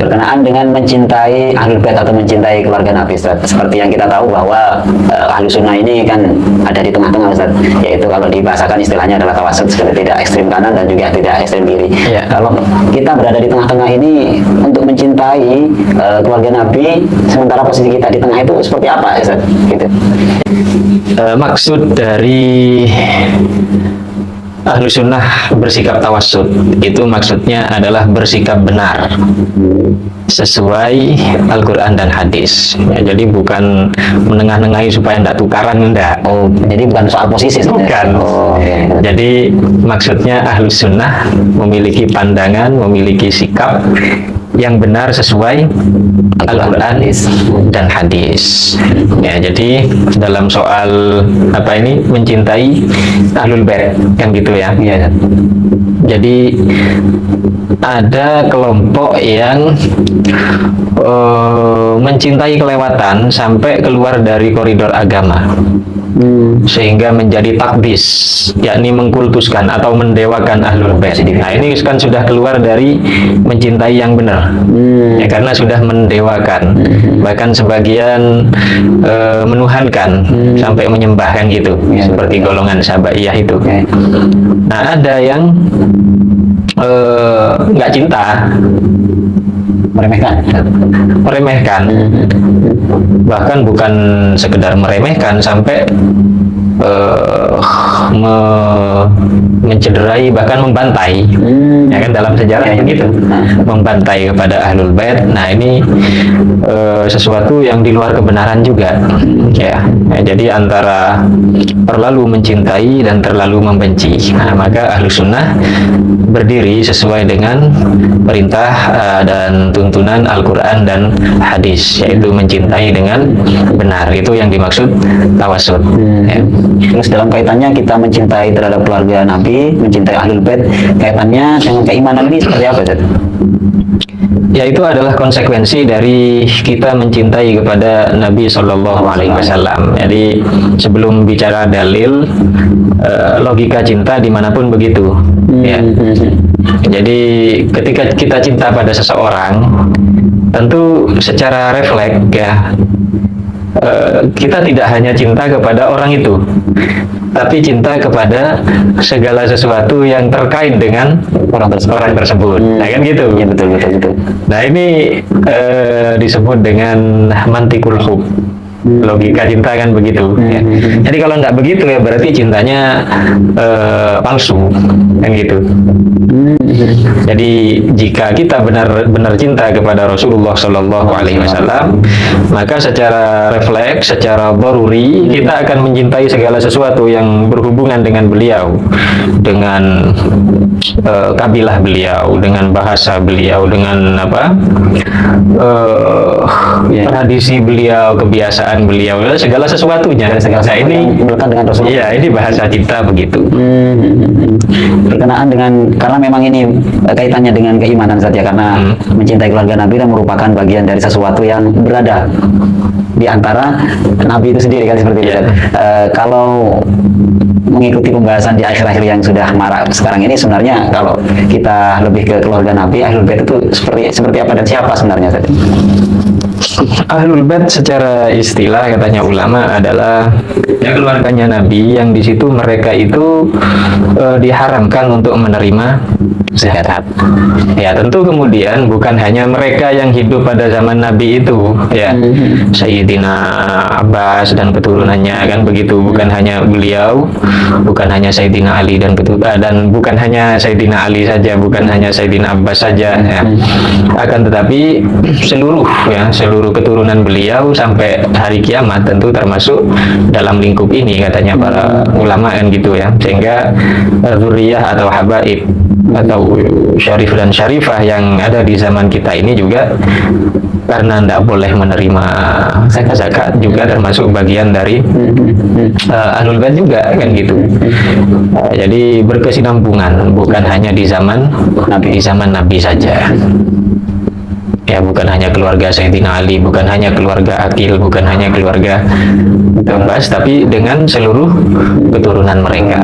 berkenaan dengan mencintai Ahlul Bait atau mencintai keluarga Nabi, Ustaz. Seperti yang kita tahu bahwa Ahlus Sunnah ini kan ada di tengah-tengah, Ustaz. Yaitu kalau dibahasakan istilahnya adalah tawasud, seperti tidak ekstrem kanan dan juga tidak ekstrem kiri. Ya. Kalau kita berada di tengah-tengah ini untuk mencintai keluarga Nabi, sementara posisi kita di tengah itu seperti apa, Ustaz? Gitu. Maksud dari Ahlu Sunnah bersikap tawassut itu maksudnya adalah bersikap benar sesuai Al-Quran dan hadis. Ya, jadi bukan menengah-nengahi supaya tidak tukaran, enggak. Oh, jadi bukan soal posisi, Bukan. Oh, okay. Jadi maksudnya Ahlu Sunnah memiliki pandangan, memiliki sikap yang benar sesuai Al-Quran dan hadis. Ya, jadi dalam soal apa ini mencintai Ahlul Bait kan gitu ya. Iya. Jadi ada kelompok yang mencintai kelewatan sampai keluar dari koridor agama. Sehingga menjadi takdis, yakni mengkultuskan atau mendewakan Ahlul Bait. Nah, ini kan sudah keluar dari mencintai yang benar, ya, karena sudah mendewakan, bahkan sebagian menuhankan sampai menyembahkan gitu, seperti golongan Sabaiyah itu. Nah, ada yang nggak cinta, meremehkan, bahkan bukan sekedar meremehkan, sampai mencederai, bahkan membantai. Ya kan, dalam sejarah begitu, membantai kepada Ahlul Bait. Nah, ini sesuatu yang di luar kebenaran juga, ya. Jadi antara terlalu mencintai dan terlalu membenci. Nah, maka Ahlus Sunnah berdiri sesuai dengan perintah dan tuntunan Al-Quran dan hadis, yaitu mencintai dengan benar. Itu yang dimaksud tawassut. Ya. Terus dalam kaitannya kita mencintai terhadap keluarga Nabi, mencintai Ahlul Bait, kaitannya dengan keimanan ini seperti apa, Ustaz? Ya, itu adalah konsekuensi dari kita mencintai kepada Nabi Shallallahu Alaihi Wasallam. Jadi sebelum bicara dalil, logika cinta dimanapun begitu. Ya. Jadi ketika kita cinta pada seseorang, tentu secara refleks ya, kita tidak hanya cinta kepada orang itu, tapi cinta kepada segala sesuatu yang terkait dengan orang tersebut. Nah, kan gitu. Ya, betul. Nah, ini disebut dengan mantikul hub. Logika cinta kan begitu. Ya. Jadi kalau nggak begitu ya berarti cintanya palsu, kan gitu. Jadi jika kita benar-benar cinta kepada Rasulullah Shallallahu Alaihi Wasallam, maka secara refleks, secara daruri kita akan mencintai segala sesuatu yang berhubungan dengan beliau, dengan kabilah beliau, dengan bahasa beliau, dengan apa tradisi beliau, kebiasaan beliau, segala sesuatunya. Nah, ini dengan Rasulullah. Iya, ini bahasa cinta begitu. Berkenaan dengan, karena memang ini kaitannya dengan keimanan saja, karena mencintai keluarga Nabi dan merupakan bagian dari sesuatu yang berada di antara Nabi itu sendiri, kan seperti itu. Kalau mengikuti pembahasan di akhir-akhir yang sudah marak sekarang ini, sebenarnya kalau kita lebih ke keluarga Nabi, Ahlul Bait itu seperti apa dan siapa sebenarnya tadi? Ahlul Bait secara istilah katanya ulama adalah ya keluarganya Nabi yang di situ mereka itu diharamkan untuk menerima zakat. Ya, tentu kemudian bukan hanya mereka yang hidup pada zaman Nabi itu, ya, Sayyidina Abbas dan keturunannya, kan begitu. Bukan hanya beliau, bukan hanya Sayyidina Ali dan bukan hanya Sayyidina Ali saja, bukan hanya Sayyidina Abbas saja, ya. Akan tetapi seluruh keturunan beliau sampai hari kiamat tentu termasuk dalam lingkup ini, katanya para ulama, kan gitu ya. Sehingga zuriyah atau habaib atau syarif dan syarifah yang ada di zaman kita ini juga karena tidak boleh menerima zakat juga termasuk bagian dari Ahlul Bait juga, kan gitu. Jadi berkesinambungan, bukan hanya di zaman Nabi saja. Ya, bukan hanya keluarga Sayyidina Ali, bukan hanya keluarga Aqil, bukan hanya keluarga Abbas, tapi dengan seluruh keturunan mereka.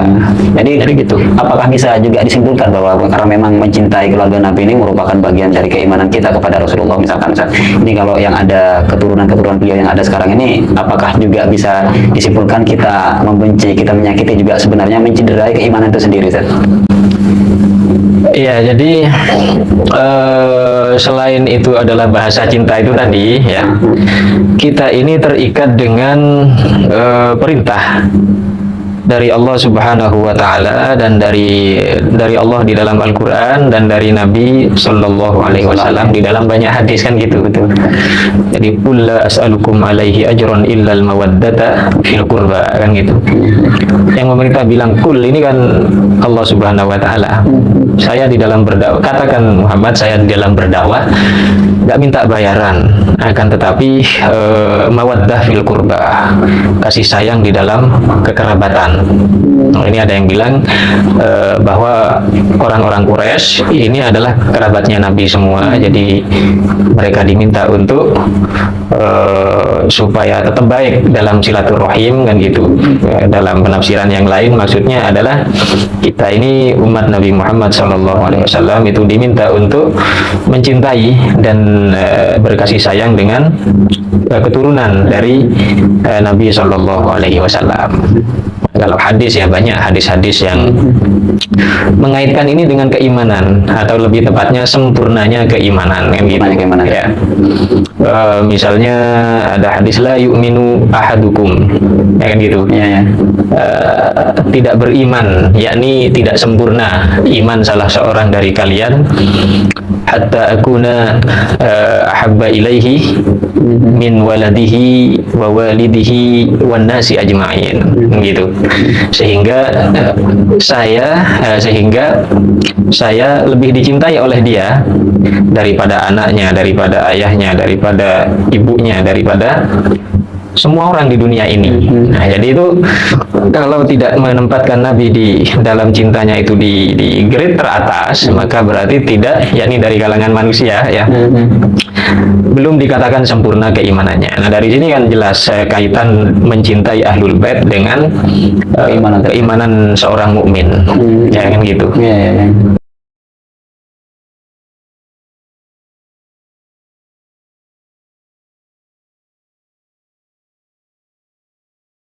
Jadi gitu. apakah bisa juga disimpulkan bahwa karena memang mencintai keluarga Nabi ini merupakan bagian dari keimanan kita kepada Rasulullah, misalkan Ustaz. Ini kalau yang ada keturunan-keturunan beliau yang ada sekarang ini, apakah juga bisa disimpulkan kita membenci, kita menyakiti juga sebenarnya mencederai keimanan itu sendiri, Ustaz? Iya, jadi selain itu adalah bahasa cinta itu tadi, ya, kita ini terikat dengan perintah dari Allah Subhanahu wa taala dan dari Allah di dalam Al-Qur'an dan dari Nabi sallallahu alaihi wasallam di dalam banyak hadis, kan gitu. Betul. Jadi qul la as'alukum alaihi ajran illa al-mawaddata fil qurba, kan gitu. Yang pemerintah bilang kul ini kan Allah Subhanahu wa taala. Saya di dalam berdakwah, katakan Muhammad, saya di dalam berdakwah nggak minta bayaran, akan tetapi mawaddah fil qurba, kasih sayang di dalam kekerabatan. Nah, ini ada yang bilang bahwa orang-orang Quraisy ini adalah kerabatnya Nabi semua, jadi mereka diminta untuk supaya tetap baik dalam silaturahim, kan gitu. Dalam penafsiran yang lain maksudnya adalah kita ini umat Nabi Muhammad SAW itu diminta untuk mencintai dan berkasih sayang dengan keturunan dari Nabi SAW. Kalau hadis, ya banyak hadis-hadis yang mengaitkan ini dengan keimanan, atau lebih tepatnya sempurnanya keimanan, kan gitu. Keimanan. Ya. Misalnya ada hadis la yu'minu ahadukum, ya kan gitu. Ya. Tidak beriman, yakni tidak sempurna iman salah seorang dari kalian hatta akuna ahabba ilaihi min waladihi wa walidihi wan nasi ajma'in, gitu. Sehingga saya lebih dicintai oleh dia daripada anaknya, daripada ayahnya, daripada ibunya, daripada semua orang di dunia ini. Nah, jadi itu kalau tidak menempatkan Nabi di dalam cintanya itu di grade teratas, maka berarti tidak, yakni dari kalangan manusia, ya, belum dikatakan sempurna keimanannya. Nah, dari sini kan jelas kaitan mencintai Ahlul Bait dengan keimanan seorang mukmin, ya kan gitu.